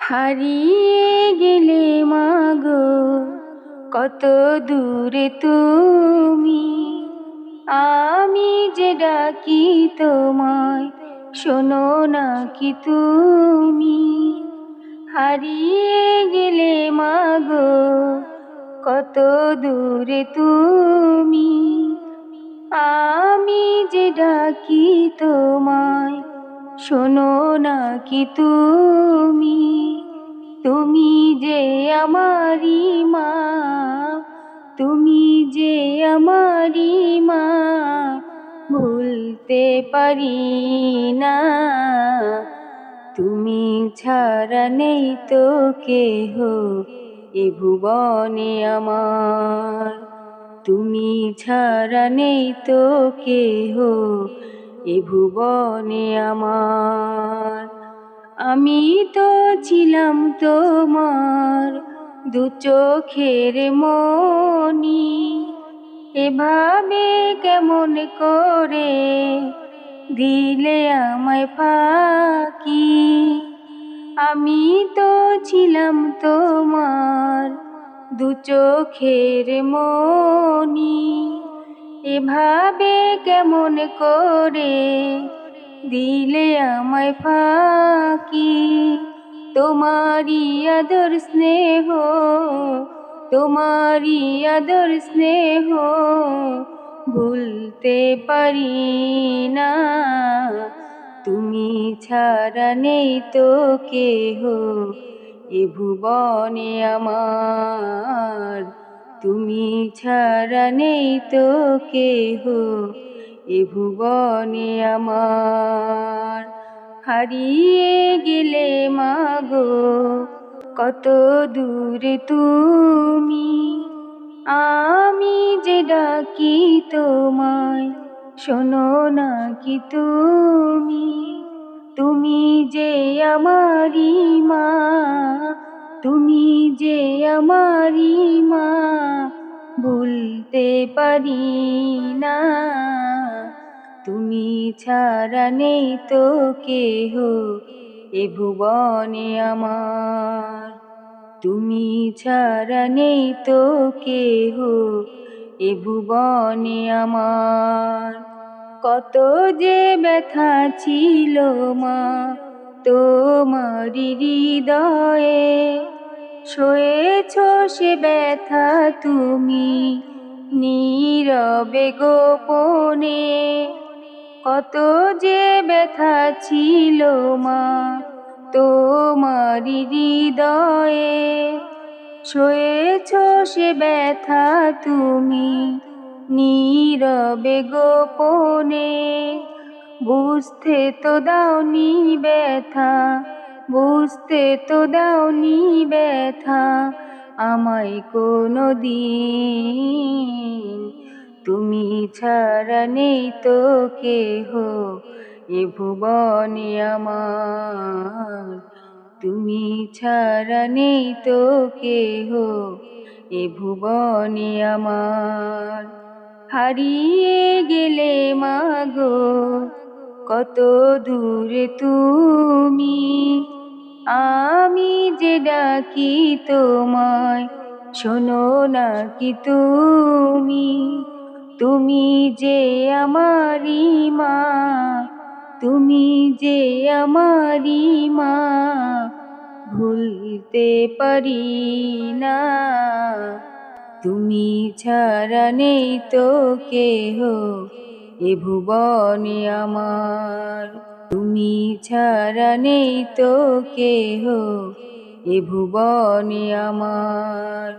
হারিয়ে গেলে মাগো কত দূরে তুমি, আমি যে ডাকি তোমায় শোনো না কি তুমি। হারিয়ে গেলে মাগো কত দূরে তুমি, আমি যে ডাকি তোমায় শোনো না কি তুমি। তুমি যে আমারি মা, তুমি যে আমারি মা, ভুলতে পারি না। তুমি ছাড়া নেই তো কেহ এ ভুবনে আমার, তুমি ছাড়া নেই তো কেহ এ ভুবনে আমার। আমি তো ছিলাম তোমার দু চোখের মনি, এভাবে কেমন করে দিলে আমায় ফাঁকি। আমি তো ছিলাম তোমার দু চোখের মনি, এভাবে কেমন করে দিলে আমায় ফাঁকি। তোমারি আদর স্নেহ, তোমারি আদর স্নেহ ভুলতে পারি না। তুমি ছাড়া নেই তো কেহ এ ভুবনে আমার, তুমি ছাড়া নেই তো কেহ এ ভুবনে আমার। হারিয়ে গেলে মাগো কত দূরে তুমি, আমি যে ডাকি তোমায় শোনো না কি তুমি। তুমি যে আমারি মা, তুমি যে আমারি মা, ভুলতে পারি না। তুমি ছাড়া নেই তো কেহ এ ভুবনে আমার, তুমি ছাড়া নেই তো কেহ এ ভুবনে আমার। কত যে ব্যথা ছিল মা তোমারি হৃদয়ে, সয়েছ সে ব্যথা তুমি নীরবে গোপনে। কত যে ব্যথা ছিল মা তোমারি হৃদয়ে, সয়েছ সে ব্যথা তুমি নীরবে গোপনে। বুঝতে তো দাওনি ব্যথা, বুঝতে তো দাওনি ব্যথা আমায় কোনো দিন। তুমি ছাড়া নেই তো কেহ এ ভুবনে আমার, তুমি ছাড়া নেই তো কেহ এ ভুবনে আমার। হারিয়ে গেলে মাগো কত দূরে তুমি, আমি যে ডাকি তোমায় শোনো না কি তুমি। তুমি যে আমারি মা, তুমি যে আমারি মা, ভুলতে পারি না। তুমি ছাড়া নেই তো কেহ এ ভুবনে আমার, তুমি ছাড়া নেই তো কেহ এ ভুবনে আমার।